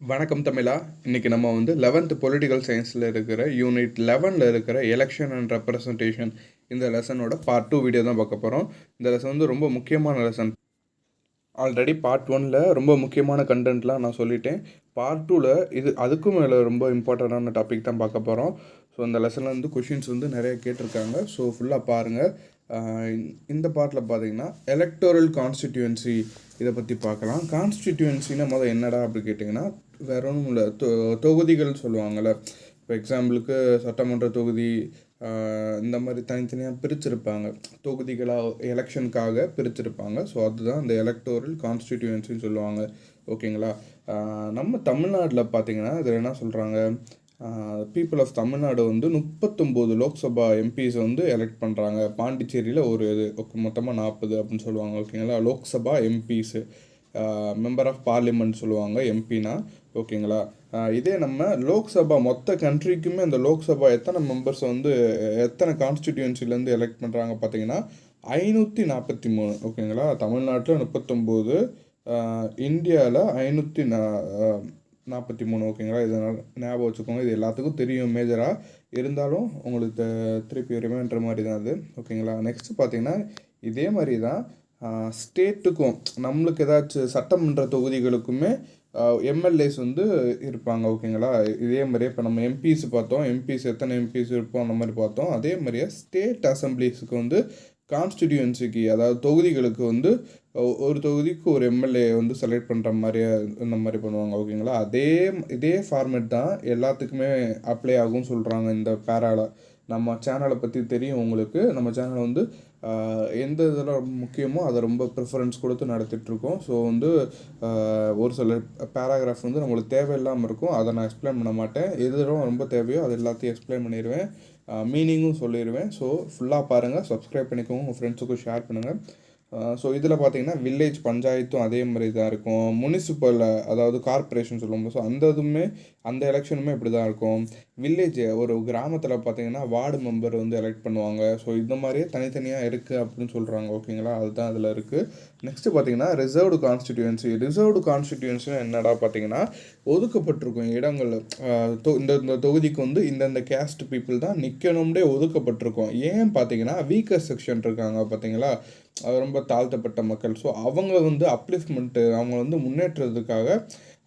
வணக்கம் தமிழா. இன்றைக்கி நம்ம வந்து 11th பொலிட்டிக்கல் சயின்ஸில் இருக்கிற யூனிட் 11ல் இருக்கிற எலெக்ஷன் அண்ட் ரெப்ரசன்டேஷன் இந்த லெசனோட பார்ட் 2 வீடியோ தான் பார்க்க போகிறோம். இந்த லெசன் வந்து ரொம்ப முக்கியமான லெசன். ஆல்ரெடி பார்ட் 1ல் ரொம்ப முக்கியமான கண்டென்ட்லாம் நான் சொல்லிட்டேன். பார்ட் 2ல் இது அதுக்கும் மேலே ரொம்ப இம்பார்ட்டண்ட்டான டாபிக் தான் பார்க்க போகிறோம். ஸோ இந்த லெசனில் வந்து கொஷின்ஸ் வந்து நிறைய கேட்டிருக்காங்க. ஸோ ஃபுல்லாக பாருங்கள். இந்த பார்ட்டில் பார்த்தீங்கன்னா எலக்டோரல் கான்ஸ்டிடியூன்சி இதை பற்றி பார்க்கலாம். கான்ஸ்டிடியூன்சின்னா முதல் என்னடா அப்படி கேட்டிங்கன்னா வேற ஒன்றும் இல்லை, தொகுதிகள்னு சொல்லுவாங்கள்ல. இப்போ எக்ஸாம்பிளுக்கு சட்டமன்ற தொகுதி இந்த மாதிரி தனித்தனியாக பிரிச்சிருப்பாங்க, தொகுதிகளாக எலெக்ஷனுக்காக பிரிச்சிருப்பாங்க. ஸோ அதுதான் இந்த எலக்டோரல் கான்ஸ்டிடியூன்சின்னு சொல்லுவாங்க. ஓகேங்களா. நம்ம தமிழ்நாட்டில் பார்த்தீங்கன்னா இதில் என்ன சொல்கிறாங்க, பீப்புள் ஆஃப் தமிழ்நாடு வந்து 39 லோக்சபா எம்பிஸை வந்து எலெக்ட் பண்ணுறாங்க. பாண்டிச்சேரியில் ஒரு இது மொத்தமாக 40 அப்படின்னு சொல்லுவாங்க. ஓகேங்களா. Lok Sabha MPs, member of parliament சொல்லுவாங்க எம்பினா. ஓகேங்களா. இதே நம்ம லோக்சபா மொத்த கண்ட்ரிக்குமே இந்த லோக்சபா எத்தனை மெம்பர்ஸ் வந்து எத்தனை கான்ஸ்டிடியூன்சிலேருந்து எலெக்ட் பண்ணுறாங்க பார்த்தீங்கன்னா 543. ஓகேங்களா. தமிழ்நாட்டில் 39, இந்தியாவில் 543. ஓகேங்களா. இதனால் ஞாபகம் வச்சுக்கோங்க. இது எல்லாத்துக்கும் தெரியும் மேஜராக, இருந்தாலும் உங்களுக்கு திருப்பி ரிமைண்டர் மாதிரி தான் அது. ஓகேங்களா. நெக்ஸ்ட்டு பார்த்தீங்கன்னா இதே மாதிரி தான் ஸ்டேட்டுக்கும் நம்மளுக்கு ஏதாச்சும் சட்டமன்ற தொகுதிகளுக்குமே எம்எல்ஏஸ் வந்து இருப்பாங்க. ஓகேங்களா. இதே மாதிரியே இப்போ நம்ம எம்பிஸ் பார்த்தோம், எம்பிஸ் எத்தனை எம்பிஸ் இருப்போம் அந்த மாதிரி பார்த்தோம். அதே மாதிரியே ஸ்டேட் அசம்பிளிஸுக்கு வந்து கான்ஸ்டிடியூன்சிக்கு, அதாவது தொகுதிகளுக்கு வந்து ஒரு தொகுதிக்கு ஒரு எம்எல்ஏ வந்து செலக்ட் பண்ணுற மாதிரியே இந்த மாதிரி பண்ணுவாங்க. ஓகேங்களா. இதே ஃபார்மேட் தான் எல்லாத்துக்குமே அப்ளை ஆகும்னு சொல்கிறாங்க இந்த பேரால. நம்ம சேனலை பற்றி தெரியும் உங்களுக்கு. நம்ம சேனல் வந்து எந்த இதெல்லாம் முக்கியமோ அதை ரொம்ப ப்ரிஃபரன்ஸ் கொடுத்து நடத்திட்டுருக்கோம். ஸோ வந்து ஒரு சில பேராகிராஃப் வந்து நம்மளுக்கு தேவையில்லாமல் இருக்கும், அதை நான் எக்ஸ்பிளைன் பண்ண மாட்டேன். எதுவும் ரொம்ப தேவையோ அது எல்லாத்தையும் எக்ஸ்பிளைன் பண்ணிடுவேன், மீனிங்கும் சொல்லிடுவேன். ஸோ ஃபுல்லாக பாருங்கள், சப்ஸ்கிரைப் பண்ணிக்கோங்க, உங்கள் ஃப்ரெண்ட்ஸுக்கும் ஷேர் பண்ணுங்கள். ஸோ இதில் பார்த்தீங்கன்னா வில்லேஜ் பஞ்சாயத்தும் அதே மாதிரி தான் இருக்கும். முனிசிபல், அதாவது கார்ப்பரேஷன் சொல்லுவோம். ஸோ அந்த இதுவுமே அந்த எலெக்ஷனுமே இப்படி தான் இருக்கும். வில்லேஜ் ஒரு கிராமத்தில் பார்த்தீங்கன்னா வார்டு மெம்பர் வந்து எலெக்ட் பண்ணுவாங்க. ஸோ இந்த மாதிரியே தனித்தனியாக இருக்குது அப்படின்னு சொல்கிறாங்க. ஓகேங்களா. அதுதான் அதில் இருக்குது. நெக்ஸ்ட்டு பார்த்தீங்கன்னா ரிசர்வ்டு கான்ஸ்டிடியூன்சி. ரிசர்வ்டு கான்ஸ்டிடியூன்சினா என்னடா பார்த்தீங்கன்னா ஒதுக்கப்பட்டிருக்கும் இடங்கள். இந்த தொகுதிக்கு வந்து இந்தந்த கேஸ்ட் பீப்புள் தான் நிற்கணும்னே ஒதுக்கப்பட்டிருக்கும். ஏன் பார்த்தீங்கன்னா வீக்கர் செக்ஷன் இருக்காங்க பார்த்தீங்களா, அது ரொம்ப தாழ்த்தப்பட்ட மக்கள். ஸோ அவங்க வந்து அப்லிஃப்ட்மெண்ட்டு, அவங்க வந்து முன்னேற்றத்துக்காக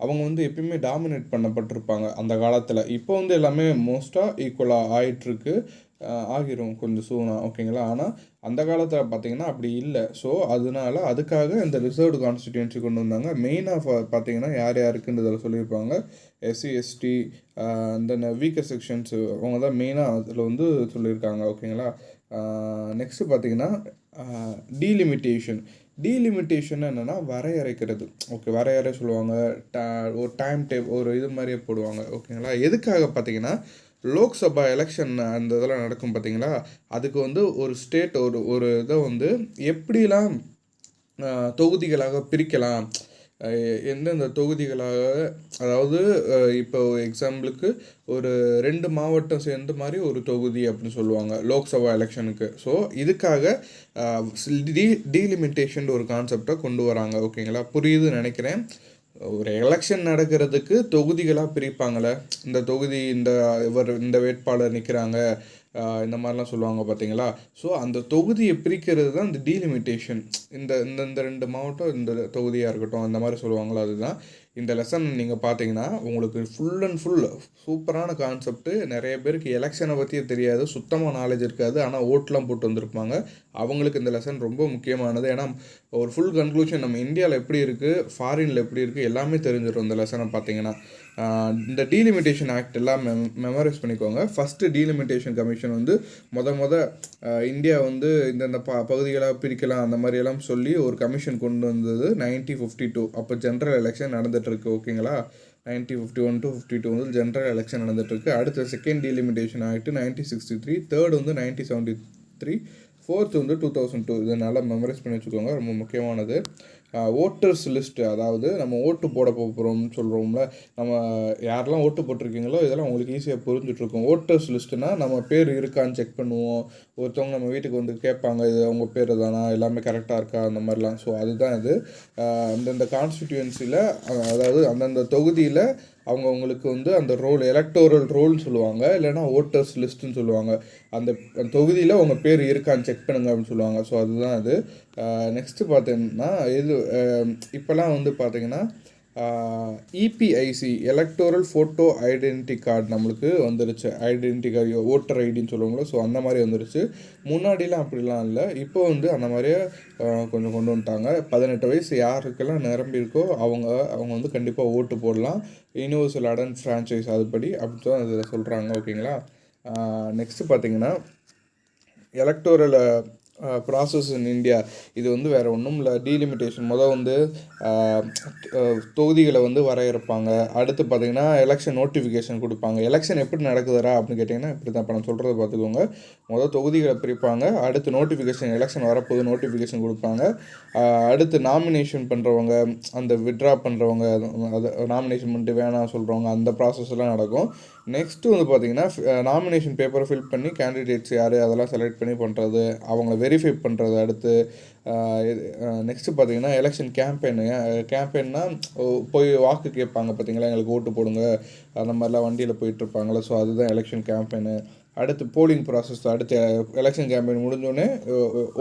அவங்க வந்து எப்பயுமே டாமினேட் பண்ணப்பட்டிருப்பாங்க அந்த காலத்தில். இப்போ வந்து எல்லாமே மோஸ்ட்டாக ஈக்குவலாக ஆகிட்டுருக்கு, ஆகிரும் கொஞ்சம் சூனா. ஓகேங்களா. ஆனால் அந்த காலத்தில் பார்த்தீங்கன்னா அப்படி இல்லை. ஸோ அதுக்காக இந்த ரிசர்வ்டு கான்ஸ்டிடியூன்சி கொண்டு வந்தாங்க. மெயினாக பார்த்தீங்கன்னா யார் யாருக்குன்றதில் சொல்லியிருப்பாங்க, எஸ்சி எஸ்டி, இந்த வீக்கர் செக்ஷன்ஸு, அவங்க தான் மெயினாக அதில் வந்து சொல்லியிருக்காங்க. ஓகேங்களா. நெக்ஸ்ட்டு பார்த்தீங்கன்னா டீலிமிட்டேஷன் என்னென்னா வரையறைக்கிறது. ஓகே, வரையறை சொல்லுவாங்க. ஒரு டைம் ஒரு இது மாதிரியே போடுவாங்க. ஓகேங்களா. எதுக்காக பார்த்தீங்கன்னா லோக்சபா எலெக்ஷன் அந்த இதெல்லாம் நடக்கும் பார்த்தீங்களா, அதுக்கு வந்து ஒரு ஸ்டேட் ஒரு இதை வந்து எப்படிலாம் தொகுதிகளாக பிரிக்கலாம், எந்தெந்த தொகுதிகளாக, அதாவது இப்போ எக்ஸாம்பிளுக்கு ஒரு 2 மாவட்டம் சேர்ந்த மாதிரி ஒரு தொகுதி அப்படின்னு சொல்லுவாங்க லோக்சபா எலெக்ஷனுக்கு. ஸோ இதுக்காக டீலிமிட்டேஷன் ஒரு கான்செப்டை கொண்டு வராங்க. ஓகேங்களா. புரியுதுன்னு நினைக்கிறேன். ஒரு எலெக்ஷன் நடக்கிறதுக்கு தொகுதிகளாக பிரிப்பாங்களே, இந்த தொகுதி இந்த வேட்பாளர் நிற்கிறாங்க, இந்த மாதிரிலாம் சொல்லுவாங்க பார்த்தீங்களா. ஸோ அந்த தொகுதியை பிரிக்கிறது தான் இந்த டீலிமிட்டேஷன். இந்த 2 மாவட்டம் இந்த தொகுதியாக இருக்கட்டும் அந்த மாதிரி சொல்லுவாங்களோ அதுதான். இந்த லெசன் நீங்கள் பார்த்தீங்கன்னா உங்களுக்கு ஃபுல் அண்ட் ஃபுல் சூப்பரான கான்செப்ட்டு. நிறைய பேருக்கு எலெக்ஷனை பற்றியே தெரியாது, சுத்தமாக நாலேஜ் இருக்காது, ஆனால் ஓட்டெலாம் போட்டு வந்திருப்பாங்க. அவங்களுக்கு இந்த லெசன் ரொம்ப முக்கியமானது. ஏன்னா ஒரு ஃபுல் கன்க்ளூஷன் நம்ம இந்தியாவில் எப்படி இருக்குது, ஃபாரினில் எப்படி இருக்குது எல்லாமே தெரிஞ்சிடும் இந்த லெசனை பார்த்தீங்கன்னா. இந்த டீலிமிட்டேஷன் ஆக்ட் எல்லாம் மெமரைஸ் பண்ணிக்கோங்க. ஃபஸ்ட்டு டீலிமிட்டேஷன் கமிஷன் வந்து இந்தியா வந்து இந்தந்த பகுதிகளாக பிரிக்கலாம் அந்த மாதிரியெல்லாம் சொல்லி ஒரு கமிஷன் கொண்டு வந்தது 1952. அப்போ ஜென்ரல் எலெக்ஷன் நடந்துகிட்ருக்கு. ஓகேங்களா. 1951 to 52 வந்து ஜென்ரல் எலெக்ஷன் நடந்துகிட்ருக்கு. அடுத்த செகண்ட் டீலிமிட்டேஷன் ஆக்ட் 1963, தேர்ட் வந்து 1973, ஃபோர்த் வந்து 2002. இதனால் மெமரைஸ் பண்ணி வச்சுக்கோங்க, ரொம்ப முக்கியமானது. ஓட்டர்ஸ் லிஸ்ட்டு, அதாவது நம்ம ஓட்டு போட போகிறோம்னு சொல்கிறோம்ல, நம்ம யாரெல்லாம் ஓட்டு போட்டிருக்கீங்களோ இதெல்லாம் உங்களுக்கு ஈஸியாக புரிஞ்சுட்ருக்கும். ஓட்டர்ஸ் லிஸ்ட்டுனா நம்ம பேர் இருக்கான்னு செக் பண்ணுவோம். ஒருத்தவங்க நம்ம வீட்டுக்கு வந்து கேட்பாங்க, இது அவங்க பேர் தானா, எல்லாமே கரெக்டாக இருக்கா, அந்த மாதிரிலாம். ஸோ அதுதான் இது. அந்தந்த கான்ஸ்டிடியூன்சியில், அதாவது அந்தந்த தொகுதியில் அவங்கவுங்களுக்கு வந்து அந்த ரோல், எலக்டோரல் ரோல்னு சொல்லுவாங்க, இல்லைனா ஓட்டர்ஸ் லிஸ்ட்டுன்னு சொல்லுவாங்க. அந்த தொகுதியில் உங்கள் பேர் இருக்கான்னு செக் பண்ணுங்க அப்படின்னு சொல்லுவாங்க. ஸோ அதுதான் அது. நெக்ஸ்ட்டு பார்த்தீங்கன்னா இது இப்போல்லாம் வந்து பார்த்திங்கன்னா EPIC, electoral photo identity card நம்மளுக்கு வந்துருச்சு. ஐடென்டிட்டி கார்டு, ஓட்டர் ஐடின்னு சொல்லுவாங்களோ, ஸோ அந்த மாதிரி வந்துருச்சு. முன்னாடிலாம் அப்படிலாம் இல்லை. இப்போ வந்து அந்த மாதிரியே கொஞ்சம் கொண்டு வந்துட்டாங்க. 18 வயசு யாருக்கெல்லாம் நிரம்பியிருக்கோ அவங்க வந்து கண்டிப்பாக ஓட்டு போடலாம். யூனிவர்சல் அடல்ட் ஃப்ரான்ச்சைஸ் அதுபடி அப்படி தான் இதில் சொல்கிறாங்க. ஓகேங்களா. நெக்ஸ்ட்டு பார்த்தீங்கன்னா எலக்டோரல் ப்ராசஸ் இன் இந்தியா. இது வந்து வேறு ஒன்றும் இல்லை, டீலிமிட்டேஷன். வந்து தொகுதிகளை வந்து வரையறுப்பாங்க. அடுத்து பார்த்திங்கன்னா எலெக்ஷன் நோட்டிஃபிகேஷன் கொடுப்பாங்க. எலெக்ஷன் எப்படி நடக்குதுரா அப்படின்னு கேட்டிங்கன்னா இப்படி தான். இப்போ நான் சொல்கிறத பார்த்துக்கோங்க. தொகுதிகளை பிரிப்பாங்க. அடுத்து நோட்டிஃபிகேஷன், எலெக்ஷன் வரப்போது நோட்டிஃபிகேஷன் கொடுப்பாங்க. அடுத்து நாமினேஷன் பண்ணுறவங்க, அந்த விட்ரா பண்ணுறவங்க, அதை நாமினேஷன் பண்ணிட்டு வேணாம் சொல்கிறவங்க, அந்த ப்ராசஸ்லாம் நடக்கும். நெக்ஸ்ட்டு வந்து பார்த்திங்கன்னா நாமினேஷன் பேப்பரை ஃபில் பண்ணி கேண்டிடேட்ஸ் யார் அதெல்லாம் செலக்ட் பண்ணி பண்ணுறது, அவங்கள வெரிஃபை பண்ணுறது. அடுத்து நெக்ஸ்ட்டு பார்த்திங்கன்னா எலெக்ஷன் கேம்பெயின்னா போய் வாக்கு கேட்பாங்க பார்த்திங்களா, எங்களுக்கு ஓட்டு போடுங்க, அந்த மாதிரிலாம் வண்டியில் போயிட்டுருப்பாங்களே. ஸோ அதுதான் எலெக்ஷன் கேம்பெயினு. அடுத்து போலிங் ப்ராசஸ். அடுத்து எலெக்ஷன் கேம்பெயின் முடிஞ்சோடனே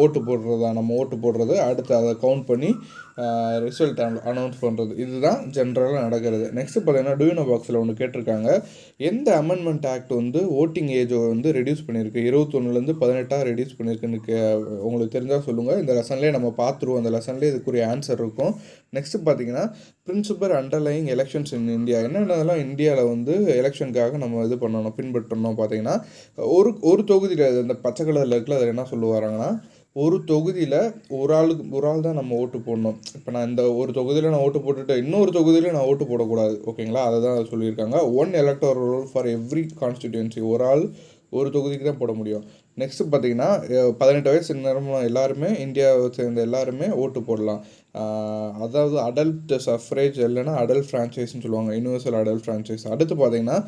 ஓட்டு போடுறது தான், நம்ம ஓட்டு போடுறது. அடுத்து அதை கவுண்ட் பண்ணி ரிசல்ட் அனௌன்ஸ் பண்ணுறது. இதுதான் ஜென்ரலாக நடக்கிறது. நெக்ஸ்ட்டு பார்த்தீங்கன்னா டூயினோ பாக்ஸில் ஒன்று கேட்டிருக்காங்க. எந்த அமெண்ட்மெண்ட் ஆக்ட் வந்து ஓட்டிங் ஏஜை வந்து ரெடியூஸ் பண்ணியிருக்கு, 21லேருந்து 18 ரெடியூஸ் பண்ணியிருக்குன்னு உங்களுக்கு தெரிஞ்சால் சொல்லுங்கள். இந்த லெசன்லேயே நம்ம பார்த்துருவோம். அந்த லெசன்லேயே இதுக்குரிய ஆன்சர் இருக்கும். நெக்ஸ்ட்டு பார்த்தீங்கன்னா principle underlying elections in India. என்னென்னலாம் இந்தியாவில் வந்து எலெக்ஷனுக்காக நம்ம இது பண்ணணும், பின்பற்றணும் பார்த்தீங்கன்னா, ஒரு தொகுதியில் இந்த பச்சை கலரில் இருக்குல்ல, அதில் என்ன சொல்லுவாராங்கன்னா, ஒரு தொகுதியில் ஒரு ஆள் தான் நம்ம ஓட்டு போடணும். இப்போ நான் இந்த ஒரு தொகுதியில் நான் ஓட்டு போட்டுட்டு இன்னொரு தொகுதியில் நான் ஓட்டு போடக்கூடாது. ஓகேங்களா. அதை தான் சொல்லியிருக்காங்க. 1 electoral role for every constituency. ஒரு ஆள் ஒரு தொகுதிக்கு தான் போட முடியும். நெக்ஸ்ட்டு பார்த்தீங்கன்னா 18 வயசு நிரம்பின எல்லாருமே, இந்தியாவை சேர்ந்த எல்லாருமே ஓட்டு போடலாம். அதாவது அடல்ட் சஃப்ரேஜ் இல்லைன்னா அடல்ட் ஃப்ரான்ச்சைஸ்ன்னு சொல்லுவாங்க, யூனிவர்சல் அடல்ட் ஃப்ரான்ச்சைஸ். அடுத்து பார்த்தீங்கன்னா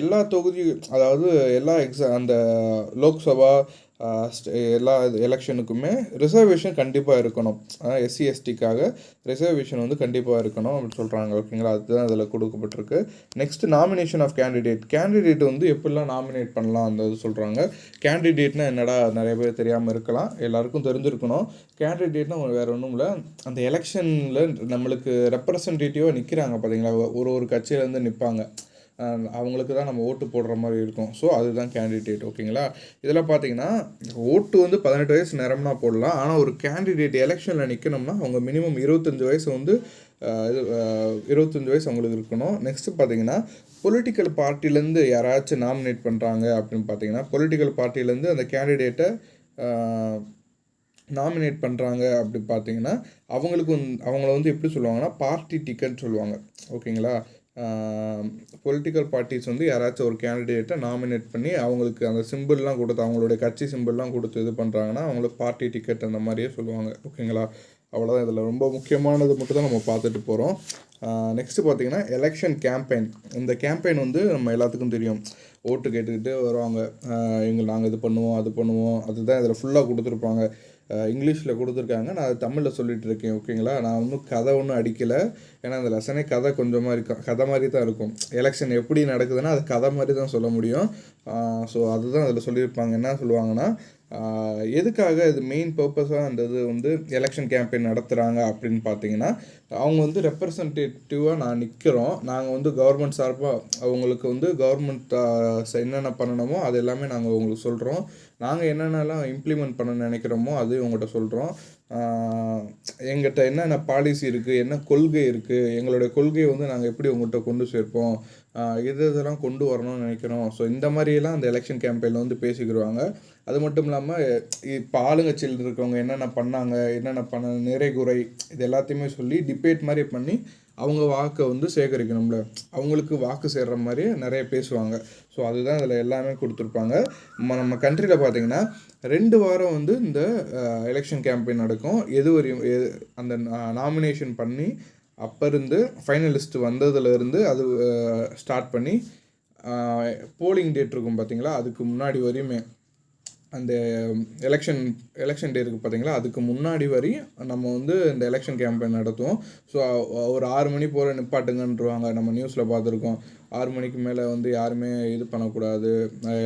எல்லா தொகுதி, அதாவது எல்லா அந்த லோக்சபா எல்லா எலெக்ஷனுக்குமே ரிசர்வேஷன் கண்டிப்பாக இருக்கணும். எஸ்சி எஸ்டிக்காக ரிசர்வேஷன் வந்து கண்டிப்பாக இருக்கணும் அப்படின்னு சொல்கிறாங்க. ஓகேங்களா. அதுதான் அதில் கொடுக்கப்பட்டிருக்கு. நெக்ஸ்ட்டு நாமினேஷன் ஆஃப் கேண்டிடேட் வந்து எப்படிலாம் நாமினேட் பண்ணலாம் அந்த இது சொல்கிறாங்க. கேண்டிடேட்னா என்னடா, நிறைய பேர் தெரியாமல் இருக்கலாம், எல்லாருக்கும் தெரிஞ்சிருக்கணும். கேண்டிடேட்னா வேறு ஒன்றும் இல்லை, அந்த எலெக்ஷனில் நம்மளுக்கு ரெப்ரசன்டேட்டிவாக நிற்கிறாங்க பார்த்தீங்களா, ஒரு கட்சியிலேருந்து நிற்பாங்க, அவங்களுக்கு தான் நம்ம ஓட்டு போடுற மாதிரி இருக்கும். ஸோ அதுதான் கேண்டிடேட். ஓகேங்களா. இதெல்லாம் பார்த்தீங்கன்னா ஓட்டு வந்து 18 வயசு நிரம்பினா போடலாம். ஆனால் ஒரு கேண்டிடேட் எலெக்ஷனில் நிற்கணும்னா அவங்க மினிமம் 25 வயசு வந்து 25 வயசு அவங்களுக்கு இருக்கணும். நெக்ஸ்ட்டு பார்த்தீங்கன்னா பொலிட்டிக்கல் பார்ட்டிலேருந்து யாராச்சும் நாமினேட் பண்ணுறாங்க அப்படின்னு பார்த்தீங்கன்னா, பொலிட்டிக்கல் பார்ட்டிலேருந்து அந்த கேண்டிடேட்டை நாமினேட் பண்ணுறாங்க அப்படி பார்த்தீங்கன்னா அவங்கள வந்து எப்படி சொல்லுவாங்கன்னா பார்ட்டி டிக்கெட் சொல்லுவாங்க. ஓகேங்களா. பொலிட்டிக்கல் பார்ட்டிஸ் வந்து யாராச்சும் ஒரு கேண்டிடேட்டை நாமினேட் பண்ணி அவங்களுக்கு அந்த சிம்பிள்லாம் கொடுத்து, அவங்களுடைய கட்சி சிம்பிள்லாம் கொடுத்து இது பண்ணுறாங்கன்னா அவங்களுக்கு பார்ட்டி டிக்கெட் அந்த மாதிரியே சொல்லுவாங்க. ஓகேங்களா. அவ்வளோதான். இதில் ரொம்ப முக்கியமானது மட்டும் தான் நம்ம பார்த்துட்டு போகிறோம். நெக்ஸ்ட்டு பார்த்திங்கன்னா எலெக்ஷன் கேம்பெயின். இந்த கேம்பெயின் வந்து நம்ம எல்லாத்துக்கும் தெரியும். ஓட்டு கேட்டுக்கிட்டு வருவாங்க, நாங்கள் இது பண்ணுவோம் அது பண்ணுவோம், அதுதான் இதில் ஃபுல்லாக கொடுத்துருப்பாங்க. இங்கிலீஷில் கொடுத்துருக்காங்க, நான் அது தமிழில் சொல்லிகிட்டு இருக்கேன். ஓகேங்களா. நான் ஒன்றும் கதை ஒன்றும் அடிக்கலை, ஏன்னா அந்த லெசனே கதை கொஞ்சமாக இருக்கும், கதை மாதிரி தான் இருக்கும். எலெக்ஷன் எப்படி நடக்குதுன்னா அது கதை மாதிரி தான் சொல்ல முடியும். ஸோ அதுதான் அதில் சொல்லியிருப்பாங்க. என்ன சொல்லுவாங்கன்னா, எதுக்காக இது மெயின் பர்பஸாக அந்த இது வந்து எலெக்ஷன் கேம்பெயின் நடத்துகிறாங்க அப்படின்னு பார்த்தீங்கன்னா, அவங்க வந்து ரெப்ரசன்டேட்டிவாக நான் நிற்கிறோம், நாங்கள் வந்து கவர்மெண்ட் சார்பாக அவங்களுக்கு வந்து கவர்மெண்ட் என்னென்ன பண்ணணுமோ அது எல்லாமே நாங்கள் உங்களுக்கு சொல்கிறோம், நாங்கள் என்னென்னலாம் இம்ப்ளிமெண்ட் பண்ண நினைக்கிறோமோ அது உங்கள்கிட்ட சொல்கிறோம், எங்கிட்ட என்னென்ன பாலிசி இருக்குது, என்ன கொள்கை இருக்குது, எங்களுடைய கொள்கையை வந்து நாங்கள் எப்படி உங்கள்கிட்ட கொண்டு சேர்ப்போம், இதெல்லாம் கொண்டு வரணும்னு நினைக்கிறோம். ஸோ இந்த மாதிரியெல்லாம் அந்த எலெக்ஷன் கேம்பெயினில் வந்து பேசிக்கிடுவாங்க. அது மட்டும் இல்லாமல் இப்போ ஆளுங்கட்சியில் இருக்கிறவங்க என்னென்ன பண்ணாங்க, என்னென்ன நிறை குறை, இது எல்லாத்தையுமே சொல்லி டிபேட் மாதிரி பண்ணி அவங்க வாக்கை வந்து சேகரிக்கணும்ல, அவங்களுக்கு வாக்கு சேர்கிற மாதிரி நிறைய பேசுவாங்க. ஸோ அதுதான் இதில் எல்லாமே கொடுத்துருப்பாங்க. நம்ம கண்ட்ரியில் பார்த்திங்கன்னா 2 வாரம் வந்து இந்த எலெக்ஷன் கேம்பெயின் நடக்கும். எது வரையும் அந்த நாமினேஷன் பண்ணி அப்போ இருந்து ஃபைனலிஸ்ட் வந்ததுலேருந்து அது ஸ்டார்ட் பண்ணி போலிங் டேட் இருக்கும் பார்த்தீங்களா, அதுக்கு முன்னாடி வரையுமே அந்த எலெக்ஷன் டே இருக்குது பார்த்தீங்களா, அதுக்கு முன்னாடி வரையும் நம்ம வந்து இந்த எலெக்ஷன் கேம்பெயின் நடத்துவோம். ஸோ ஒரு 6 மணி போல் நிப்பாட்டுங்கன்றுவாங்க. நம்ம நியூஸில் பார்த்துருக்கோம். 6 மணிக்கு மேலே வந்து யாருமே இது பண்ணக்கூடாது,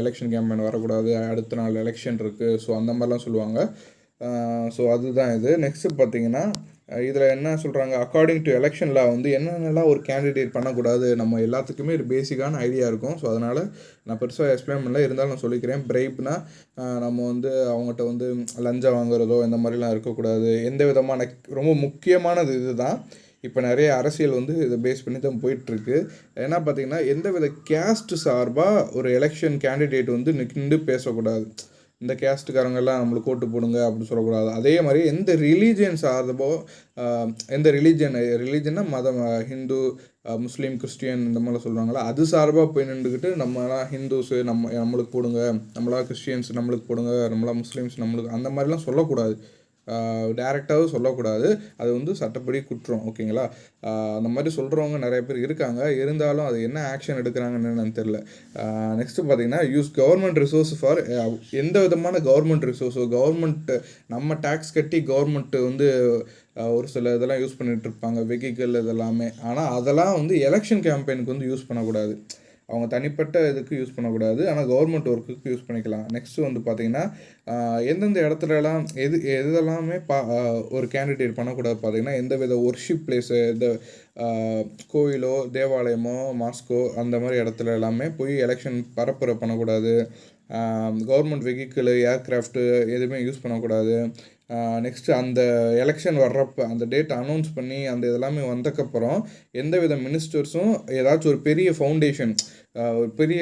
எலெக்ஷன் கேம்பெயின் வரக்கூடாது, அடுத்த நாள் எலெக்ஷன் இருக்குது. ஸோ அந்த மாதிரிலாம் சொல்லுவாங்க. ஸோ அதுதான் இது. நெக்ஸ்ட்டு பார்த்தீங்கன்னா இதில் என்ன சொல்கிறாங்க, அக்கார்டிங் டு எலெக்ஷன் லா வந்து என்னென்னலாம் ஒரு கேண்டிடேட் பண்ணக்கூடாது, நம்ம எல்லாத்துக்குமே ஒரு பேசிக்கான ஐடியா இருக்கும். ஸோ அதனால் நான் பெருசாக எக்ஸ்பிளைன் பண்ணல, இருந்தாலும் நான் சொல்லிக்கிறேன். பிரைப்னா நம்ம வந்து அவங்ககிட்ட வந்து லஞ்சம் வாங்குறதோ இந்த மாதிரிலாம் இருக்கக்கூடாது. எந்த விதமான ரொம்ப முக்கியமானது இது தான். இப்போ நிறைய அரசியல் வந்து இதை பேஸ் பண்ணி தான் போயிட்டுருக்கு. ஏன்னா பார்த்திங்கன்னா எந்த வித கேஸ்ட் சார்பாக ஒரு எலெக்ஷன் கேண்டிடேட் வந்து நின்று பேசக்கூடாது. இந்த கேஸ்ட்டுக்காரங்கெல்லாம் நம்மளுக்கு ஓட்டு போடுங்க அப்படின்னு சொல்லக்கூடாது. அதே மாதிரி எந்த ரிலீஜியன் சார்போ, எந்த ரிலீஜன்னா மதம், ஹிந்து, முஸ்லீம், கிறிஸ்டியன் இந்த மாதிரிலாம் சொல்கிறாங்களா, அது சார்பாக போய் நின்றுக்கிட்டு நம்மளாம் ஹிந்துஸு நம்மளுக்கு போடுங்க, நம்மளாம் கிறிஸ்டியன்ஸ் நம்மளுக்கு போடுங்க, நம்மளாம் முஸ்லீம்ஸ் நம்மளுக்கு, அந்த மாதிரிலாம் சொல்லக்கூடாது. டைரெக்டாகவும் சொல்லக்கூடாது. அது வந்து சட்டப்படி குற்றம். ஓகேங்களா? அந்த மாதிரி சொல்கிறவங்க நிறைய பேர் இருக்காங்க. இருந்தாலும் அது என்ன ஆக்ஷன் எடுக்கிறாங்கன்னு எனக்கு தெரில. நெக்ஸ்ட்டு பார்த்திங்கன்னா யூஸ் கவர்மெண்ட் ரிசோர்ஸ் ஃபார் எந்த விதமான கவர்மெண்ட் ரிசோர்ஸோ, கவர்மெண்ட்டு நம்ம டேக்ஸ் கட்டி கவர்மெண்ட்டு வந்து ஒரு சில இதெல்லாம் யூஸ் பண்ணிகிட்ருப்பாங்க, வெஹிக்கிள் இதெல்லாமே. ஆனால் அதெல்லாம் வந்து எலெக்ஷன் கேம்பெயினுக்கு வந்து யூஸ் பண்ணக்கூடாது. அவங்க தனிப்பட்ட இதுக்கு யூஸ் பண்ணக்கூடாது, ஆனால் கவர்மெண்ட் ஒர்க்குக்கு யூஸ் பண்ணிக்கலாம். நெக்ஸ்ட்டு வந்து பார்த்திங்கன்னா எந்தெந்த இடத்துலலாம் எதெல்லாமே ஒரு கேண்டிடேட் பண்ணக்கூடாது பார்த்திங்கன்னா, எந்த வித ஒர்ஷிப் பிளேஸு, இந்த கோயிலோ தேவாலயமோ மாஸ்கோ அந்த மாதிரி இடத்துல எல்லாமே போய் எலெக்ஷன் பரப்புரை பண்ணக்கூடாது. கவர்மெண்ட் வெஹிக்கிள், ஏர்க்ராஃப்ட்டு எதுவுமே யூஸ் பண்ணக்கூடாது. நெக்ஸ்ட்டு அந்த எலெக்ஷன் வர்றப்போ அந்த டேட் அனௌன்ஸ் பண்ணி அந்த இதெல்லாமே வந்தக்கப்புறம் எந்த வித மினிஸ்டர்ஸும் ஏதாச்சும் ஒரு பெரிய ஃபவுண்டேஷன், ஒரு பெரிய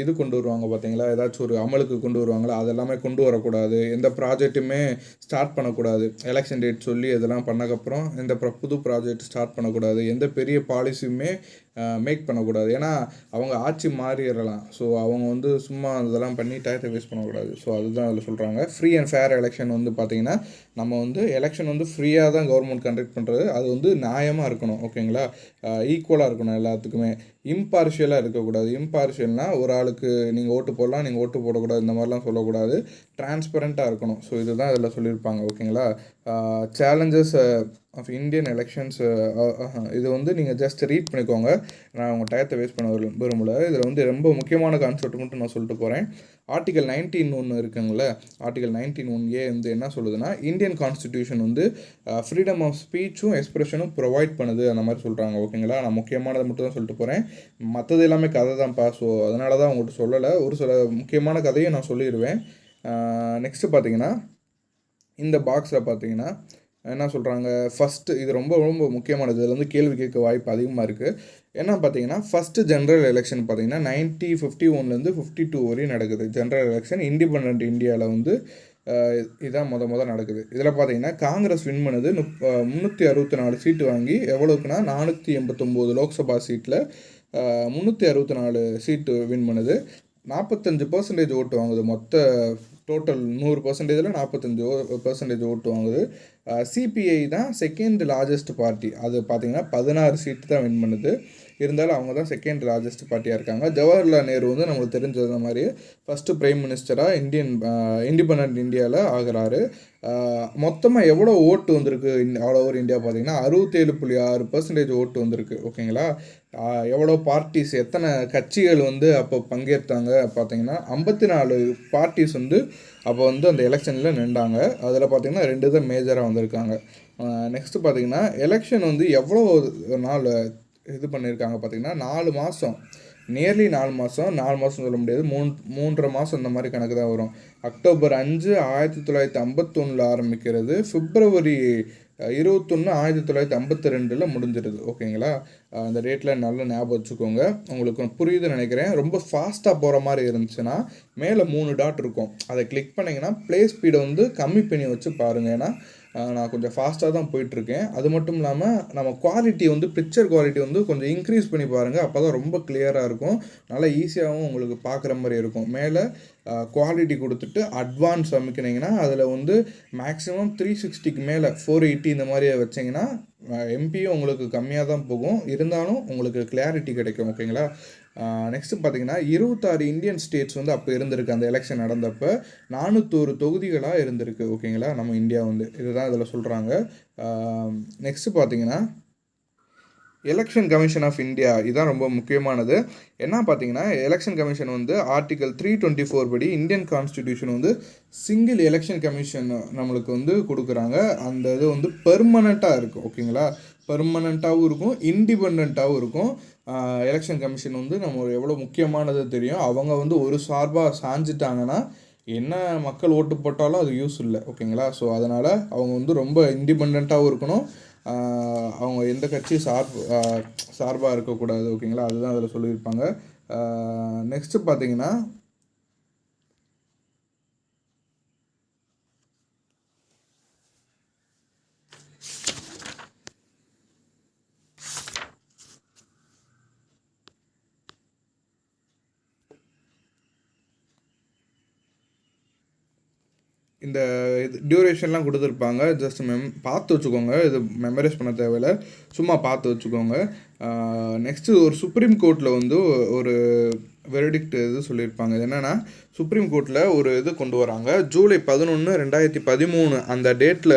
இது கொண்டு வருவாங்க பார்த்தீங்களா, ஏதாச்சும் ஒரு அமலுக்கு கொண்டு வருவாங்களா, அதெல்லாமே கொண்டு வரக்கூடாது. எந்த ப்ராஜெக்ட்டுமே ஸ்டார்ட் பண்ணக்கூடாது. எலெக்ஷன் டேட் சொல்லி இதெல்லாம் பண்ணக்கப்புறம் எந்த புது ப்ராஜெக்ட் ஸ்டார்ட் பண்ணக்கூடாது. எந்த பெரிய பாலிசியுமே மேக் பண்ணக்கூடாது. ஏன்னா அவங்க ஆட்சி மாறிடலாம். ஸோ அவங்க வந்து சும்மா இதெல்லாம் பண்ணி டயத்தை வேஸ்ட் பண்ணக்கூடாது. ஸோ அதுதான் அதில் சொல்கிறாங்க. ஃப்ரீ அண்ட் ஃபேர் எலெக்ஷன் வந்து பார்த்திங்கன்னா நம்ம வந்து எலெக்ஷன் வந்து ஃப்ரீயாக தான் கவர்மெண்ட் கண்டக்ட் பண்ணுறது. அது வந்து நியாயமாக இருக்கணும். ஓகேங்களா? ஈக்குவலாக இருக்கணும் எல்லாத்துக்குமே. இம்பார்ஷியலாக இருக்கக்கூடாது. இம்பார்ஷியல்னால் ஒரு ஆளுக்கு நீங்கள் ஓட்டு போடலாம், நீங்கள் ஓட்டு போடக்கூடாது, இந்த மாதிரிலாம் சொல்லக்கூடாது. டிரான்ஸ்பரண்ட்டாக இருக்கணும். ஸோ இதுதான் இதில் சொல்லியிருப்பாங்க. ஓகேங்களா? சேலஞ்சஸ் ஆஃப் இந்தியன் எலெக்ஷன்ஸ், இது வந்து நீங்கள் ஜஸ்ட் ரீட் பண்ணிக்கோங்க. நான் உங்கள் டயத்தை வேஸ்ட் பண்ண விரும்பலை. இதில் வந்து ரொம்ப முக்கியமான கான்செப்ட் மட்டும் நான் சொல்லிட்டு போகிறேன். ஆர்டிகல் 19 ஒன்று இருக்குங்கள, ஆர்டிகல் 19(1)A வந்து என்ன சொல்லுதுன்னா, இந்தியன் கான்ஸ்டிடியூஷன் வந்து ஃப்ரீடம் ஆஃப் ஸ்பீச்சும் எக்ஸ்பிரஷனும் ப்ரொவைட் பண்ணுது, அந்த மாதிரி சொல்கிறாங்க. ஓகேங்களா? நான் முக்கியமானதை மட்டும் தான் சொல்லிட்டு போகிறேன். மற்றது எல்லாமே கதை தான்ப்பா. ஸோ அதனால தான் உங்கள்கிட்ட சொல்லலை. ஒரு சில முக்கியமான கதையை நான் சொல்லிடுவேன். நெக்ஸ்ட்டு பார்த்தீங்கன்னா இந்த பாக்ஸில் பார்த்தீங்கன்னா என்ன சொல்கிறாங்க, ஃபஸ்ட்டு இது ரொம்ப ரொம்ப முக்கியமானது. இதில் வந்து கேள்வி கேட்க வாய்ப்பு அதிகமாக இருக்குது. என்ன பார்த்தீங்கன்னா ஃபஸ்ட்டு ஜென்ரல் எலெக்ஷன் பார்த்தீங்கன்னா 1951 52 வரையும் நடக்குது. ஜென்ரல் எலெக்ஷன் இண்டிபெண்ட் இந்தியாவில் வந்து இதான் முத நடக்குது. இதில் பார்த்தீங்கன்னா காங்கிரஸ் வின் பண்ணது 364 சீட்டு வாங்கி, எவ்வளோக்குன்னா 489 லோக்சபா சீட்டில் 364 சீட்டு வின் பண்ணுது. 45% ஓட்டு வாங்குது. மொத்த டோட்டல் 100%ல் 45% ஓட்டு வாங்குது. சிபிஐ தான் செகண்ட் லார்ஜஸ்ட் பார்ட்டி. அது பார்த்திங்கன்னா 16 சீட்டு தான் வின் பண்ணுது. இருந்தாலும் அவங்க தான் செகண்ட் லார்ஜஸ்ட் பார்ட்டியாக இருக்காங்க. ஜவஹர்லால் நேரு வந்து நம்மளுக்கு தெரிஞ்சது மாதிரி ஃபஸ்ட்டு பிரைம் மினிஸ்டராக இண்டிபெண்ட் இந்தியாவில் ஆகிறாரு. மொத்தமாக எவ்வளோ ஓட்டு வந்திருக்கு ஆல் ஓவர் இந்தியா பார்த்திங்கன்னா 67.6% ஓட்டு வந்திருக்கு. ஓகேங்களா? எவ்வளோ பார்ட்டிஸ், எத்தனை கட்சிகள் வந்து அப்போ பங்கேற்றாங்க பார்த்திங்கன்னா 54 பார்ட்டிஸ் வந்து அப்போ வந்து அந்த எலெக்ஷனில் நின்றாங்க. அதில் பார்த்திங்கன்னா 2 தான் மேஜராக வந்திருக்காங்க. நெக்ஸ்ட்டு பார்த்திங்கன்னா எலெக்ஷன் வந்து எவ்வளோ நாள் இது பண்ணியிருக்காங்க பார்த்திங்கன்னா 4 மாதம், நியர்லி 4 மாதம் சொல்ல முடியாது, 3.5 மாதம் இந்த மாதிரி கணக்கு தான் வரும். அக்டோபர் 5 1951 ஆரம்பிக்கிறது, பிப்ரவரி 21 1952 முடிஞ்சிருது. ஓகேங்களா? அந்த டேட்டில் நல்லா ஞாபகம் வச்சுக்கோங்க. உங்களுக்கு புரியுதுன்னு நினைக்கிறேன். ரொம்ப ஃபாஸ்ட்டாக போகிற மாதிரி இருந்துச்சுன்னா மேலே 3 டாட் இருக்கும், அதை கிளிக் பண்ணிங்கன்னா ப்ளே ஸ்பீடை வந்து கம்மி பண்ணி வச்சு பாருங்கள். ஏன்னா நான் கொஞ்சம் ஃபாஸ்ட்டாக தான் போயிட்டுருக்கேன். அது மட்டும் இல்லாமல் நம்ம குவாலிட்டி வந்து பிக்சர் குவாலிட்டி வந்து கொஞ்சம் இன்க்ரீஸ் பண்ணி பாருங்கள். அப்போ தான் ரொம்ப கிளியராக இருக்கும், நல்லா ஈஸியாகவும் உங்களுக்கு பார்க்குற மாதிரி இருக்கும். மேலே குவாலிட்டி கொடுத்துட்டு அட்வான்ஸ் அமைக்கினீங்கன்னா அதில் வந்து மேக்ஸிமம் 360க்கு மேலே 480 இந்த மாதிரி வச்சிங்கன்னா எம்பியும் உங்களுக்கு கம்மியாக தான் போகும், இருந்தாலும் உங்களுக்கு கிளாரிட்டி கிடைக்கும். ஓகேங்களா. நெக்ஸ்ட்டு பார்த்தீங்கன்னா 26 இந்தியன் ஸ்டேட்ஸ் வந்து அப்போ இருந்திருக்கு. அந்த எலெக்ஷன் நடந்தப்போ 401 தொகுதிகளாக இருந்திருக்கு. ஓகேங்களா. நம்ம இந்தியா வந்து இதுதான் இதில் சொல்கிறாங்க. நெக்ஸ்ட்டு பார்த்தீங்கன்னா எலெக்ஷன் கமிஷன் ஆஃப் இந்தியா, இதுதான் ரொம்ப முக்கியமானது. என்ன பார்த்தீங்கன்னா எலெக்ஷன் கமிஷன் வந்து ஆர்டிகல் 324 படி இந்தியன் கான்ஸ்டிடியூஷன் வந்து சிங்கிள் எலெக்ஷன் கமிஷன் நம்மளுக்கு வந்து கொடுக்குறாங்க. அந்த இது வந்து பெர்மனண்ட்டாக இருக்கும். ஓகேங்களா. பெர்மனண்ட்டாகவும் இருக்கும், இண்டிபெண்ட்டாகவும் இருக்கும். எலெக்ஷன் கமிஷன் வந்து நம்ம எவ்வளோ முக்கியமானது தெரியும். அவங்க வந்து ஒரு சார்பாக சாஞ்சிட்டாங்கன்னா என்ன மக்கள் ஓட்டு போட்டாலும் அது யூஸ் இல்லை. ஓகேங்களா. ஸோ அதனால் அவங்க வந்து ரொம்ப இண்டிபெண்ட்டாகவும் இருக்கணும், அவங்க எந்த கட்சி சார்பாக இருக்கக்கூடாது. ஓகேங்களா. அதுதான் அதில் சொல்லியிருப்பாங்க. நெக்ஸ்ட்டு பார்த்தீங்கன்னா இந்த இது டியூரேஷன்லாம் கொடுத்துருப்பாங்க. ஜஸ்ட் பார்த்து வச்சுக்கோங்க, இது மெமரைஸ் பண்ண தேவையில்லை, சும்மா பார்த்து வச்சுக்கோங்க. நெக்ஸ்ட்டு ஒரு சுப்ரீம் கோர்ட்டில் வந்து ஒரு வெர்டிக்ட் இது சொல்லியிருப்பாங்க. இது என்னென்னா சுப்ரீம் கோர்ட்டில் ஒரு இது கொண்டு வராங்க. ஜூலை 11, 2013 அந்த டேட்டில்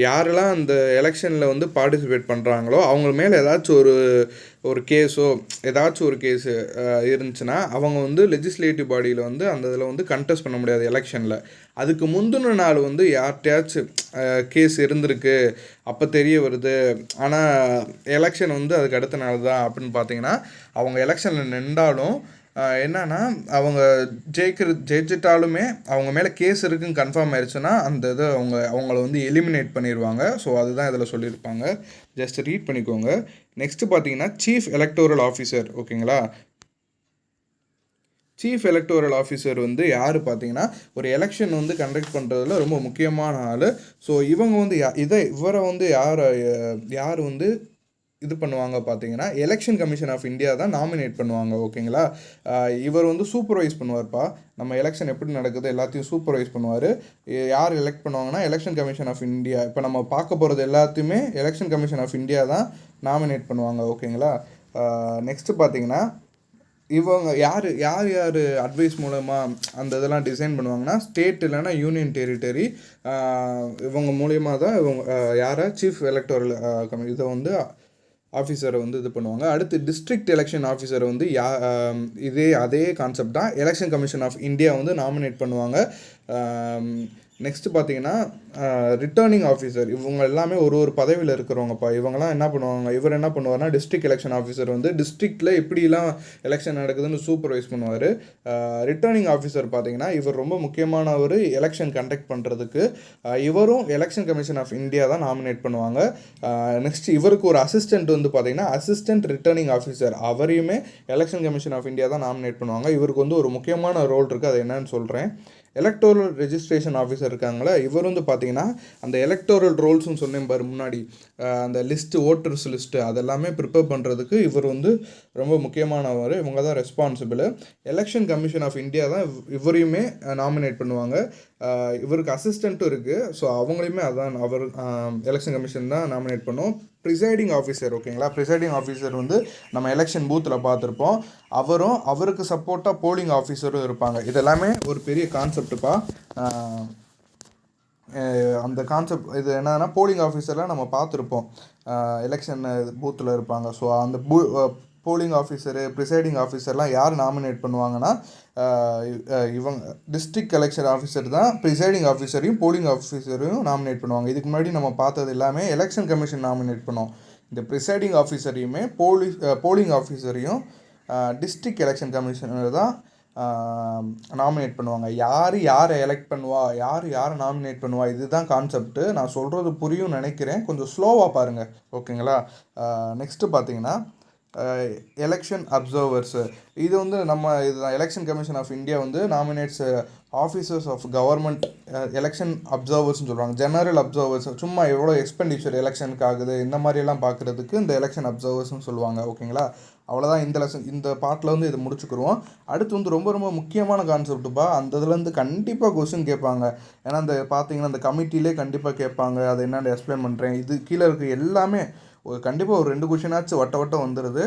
யாரெல்லாம் அந்த எலெக்ஷனில் வந்து பார்ட்டிசிபேட் பண்ணுறாங்களோ அவங்க மேலே ஏதாச்சும் ஒரு கேஸோ ஏதாச்சும் ஒரு கேஸு இருந்துச்சுன்னா அவங்க வந்து லெஜிஸ்லேட்டிவ் பாடியில் வந்து அந்த இதில் வந்து கண்டெஸ்ட் பண்ண முடியாது எலெக்ஷனில். அதுக்கு முந்தின நாள் வந்து யார்கிட்டயாச்சும் கேஸ் இருந்திருக்கு அப்போ தெரிய வருது, ஆனால் எலெக்ஷன் வந்து அதுக்கு அடுத்த நாள் தான் அப்படின்னு பார்த்தீங்கன்னா அவங்க எலெக்ஷனில் நின்றாலும் என்னன்னா அவங்க ஜெயிச்சிட்டாலுமே அவங்க மேலே கேஸ் இருக்குன்னு கன்ஃபார்ம் ஆயிடுச்சுன்னா அந்த இதை அவங்கள வந்து எலிமினேட் பண்ணிடுவாங்க. ஸோ அதுதான் இதில் சொல்லியிருப்பாங்க, ஜஸ்ட் ரீட் பண்ணிக்கோங்க. நெக்ஸ்ட்டு பார்த்தீங்கன்னா சீஃப் எலக்டோரல் ஆஃபீஸர். ஓகேங்களா. சீஃப் எலக்டோரல் ஆஃபீஸர் வந்து யார் பார்த்தீங்கன்னா ஒரு எலெக்ஷன் வந்து கண்டக்ட் பண்ணுறதுல ரொம்ப முக்கியமான ஆள். ஸோ இவங்க வந்து இவரை வந்து யார் வந்து இது பண்ணுவாங்க பார்த்தீங்கன்னா எலெக்ஷன் கமிஷன் ஆஃப் இந்தியா தான் நாமினேட் பண்ணுவாங்க. ஓகேங்களா. இவர் வந்து சூப்பர்வைஸ் பண்ணுவார்ப்பா, நம்ம எலெக்ஷன் எப்படி நடக்குது எல்லாத்தையும் சூப்பர்வைஸ் பண்ணுவார். யார் எலெக்ட் பண்ணுவாங்கன்னா எலெக்ஷன் கமிஷன் ஆஃப் இந்தியா. இப்போ நம்ம பார்க்க போகிறது எல்லாத்தையுமே எலெக்ஷன் கமிஷன் ஆஃப் இந்தியா தான் நாமினேட் பண்ணுவாங்க. ஓகேங்களா. நெக்ஸ்ட்டு பார்த்தீங்கன்னா இவங்க யார் அட்வைஸ் மூலமாக அந்த இதெல்லாம் டிசைன் பண்ணுவாங்கன்னா ஸ்டேட் இல்லைன்னா யூனியன் டெரிட்டரி இவங்க மூலியமாக தான் இவங்க யாரை சீஃப் எலக்டோரல் இதை வந்து ஆஃபீஸரை வந்து இது பண்ணுவாங்க. அடுத்து டிஸ்ட்ரிக்ட் எலெக்ஷன் ஆஃபீஸரை வந்து அதே கான்செப்ட் தான் எலெக்ஷன் கமிஷன் ஆஃப் இந்தியா வந்து நாமினேட் பண்ணுவாங்க. நெக்ஸ்ட்டு பார்த்தீங்கன்னா ரிட்டர்னிங் ஆஃபீஸர், இவங்க எல்லாமே ஒரு பதவியில் இருக்கிறவங்கப்பா. இவங்கெல்லாம் என்ன பண்ணுவாங்க, இவர் என்ன பண்ணுவார்னா டிஸ்ட்ரிக்ட் எலெக்ஷன் ஆஃபீஸர் வந்து டிஸ்ட்ரிக்டில் எப்படிலாம் எலெக்ஷன் நடக்குதுன்னு சூப்பர்வைஸ் பண்ணுவார். ரிட்டர்னிங் ஆஃபீஸர் பார்த்தீங்கன்னா இவர் ரொம்ப முக்கியமான ஒரு எலெக்ஷன் கண்டக்ட் பண்ணுறதுக்கு இவரும் எலெக்ஷன் கமிஷன் ஆஃப் இந்தியா தான் நாமினேட் பண்ணுவாங்க. நெக்ஸ்ட் இவருக்கு ஒரு அசிஸ்டண்ட் வந்து பார்த்தீங்கன்னா அசிஸ்டன்ட் ரிட்டர்னிங் ஆஃபீஸர், அவரையுமே எலெக்ஷன் கமிஷன் ஆஃப் இந்தியா தான் நாமினேட் பண்ணுவாங்க. இவருக்கு வந்து ஒரு முக்கியமான ரோல் இருக்குது, அது என்னன்னு சொல்கிறேன். எலக்டோரல் ரெஜிஸ்ட்ரேஷன் ஆஃபீஸர் இருக்காங்களா, இவர் வந்து பார்த்தீங்கன்னா அந்த எலக்டோரல் ரோல்ஸ்னு சொன்னேன் பாரு முன்னாடி, அந்த லிஸ்ட்டு ஓட்டர்ஸ் லிஸ்ட்டு அதெல்லாமே ப்ரிப்பேர் பண்ணுறதுக்கு இவர் வந்து ரொம்ப முக்கியமானவர். இவங்க தான் responsible. Election commission of India தான் இவரையுமே நாமினேட் பண்ணுவாங்க. இவருக்கு அசிஸ்டண்ட்டும் இருக்குது. ஸோ அவங்களையுமே அதான் அவர் எலெக்ஷன் கமிஷன் தான் நாமினேட் பண்ணுவோம். Presiding officer. ஓகேங்களா. ப்ரிசைடிங் ஆஃபீஸர் வந்து நம்ம எலெக்ஷன் பூத்தில் பார்த்துருப்போம். அவருக்கு சப்போர்ட்டாக போலிங் ஆஃபீஸரும் இருப்பாங்க. இதெல்லாமே ஒரு பெரிய கான்செப்டுப்பா. அந்த கான்செப்ட் இது என்னன்னா போலிங் ஆஃபீஸர்லாம் நம்ம பார்த்துருப்போம், எலெக்ஷன் பூத்தில் இருப்பாங்க. ஸோ அந்த போலிங் ஆஃபீஸரு ப்ரிசைடிங் ஆஃபீஸர்லாம் யார் நாமினேட் பண்ணுவாங்கன்னா இவங்க டிஸ்ட்ரிக்ட் எலெக்ஷன் ஆஃபீஸர் தான் ப்ரிசைடிங் ஆஃபீஸரையும் போலிங் ஆஃபீஸரையும் நாமினேட் பண்ணுவாங்க. இதுக்கு முன்னாடி நம்ம பார்த்தது எல்லாமே எலெக்ஷன் கமிஷன் நாமினேட் பண்ணுவோம். இந்த ப்ரிசைடிங் ஆஃபீஸரையுமே போலிங் ஆஃபீஸரையும் டிஸ்ட்ரிக்ட் எலெக்ஷன் கமிஷனர் தான் நாமினேட் பண்ணுவாங்க. யாரை எலெக்ட் பண்ணுவா, யாரை நாமினேட் பண்ணுவா, இதுதான் கான்செப்ட்டு. நான் சொல்கிறது புரியும் நினைக்கிறேன், கொஞ்சம் ஸ்லோவாக பாருங்கள். ஓகேங்களா. நெக்ஸ்ட்டு பார்த்தீங்கன்னா எலெக்ஷன் அப்சர்வர்ஸு, இது வந்து இதுதான் எலெக்ஷன் கமிஷன் ஆஃப் இந்தியா வந்து nominates officers of government election அப்சர்வர்ஸ்னு சொல்லுவாங்க. ஜெனரல் அப்சர்வர்ஸ் சும்மா எவ்வளோ எக்ஸ்பெண்டிச்சர் எலெக்ஷனுக்கு ஆகுது இந்த மாதிரியெல்லாம் பார்க்குறதுக்கு இந்த எலெக்ஷன் அப்சர்வர்ஸ்னு சொல்லுவாங்க. ஓகேங்களா, அவ்வளோதான் இந்த லெசன், இந்த பாட்டில் வந்து இதை முடிச்சுக்கிடுவோம். அடுத்து வந்து ரொம்ப ரொம்ப முக்கியமான கான்செப்ட்டுப்பா, அந்த இதுலேருந்து கண்டிப்பாக கொஸ்டின் கேட்பாங்க. ஏன்னா அந்த பார்த்தீங்கன்னா அந்த கமிட்டிலே கண்டிப்பாக கேட்பாங்க. அதை என்னென்னு எக்ஸ்பிளைன் பண்ணுறேன். இது கீழே இருக்க எல்லாமே கண்டிப்பாக ஒரு 2 கொஷினாச்சும் வட்டம் வந்துடுது.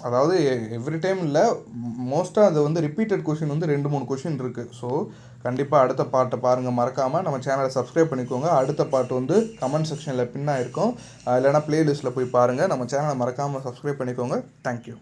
அதாவது எவ்ரி டைம் இல்லை, மோஸ்ட்டாக அது வந்து ரிப்பீட்டட் கொஷின் வந்து 2-3 கொஷின் இருக்குது. ஸோ கண்டிப்பாக அடுத்த பாட்டை பாருங்கள். மறக்காமல் நம்ம சேனலை சப்ஸ்கிரைப் பண்ணிக்கோங்க. அடுத்த பாட்டு வந்து கமெண்ட் செக்ஷனில் பின்னாக இருக்கும், இல்லைனா ப்ளேலிஸ்ட்டில் போய் பாருங்கள். நம்ம சேனலை மறக்காமல் சப்ஸ்கிரைப் பண்ணிக்கோங்க. தேங்க்யூ.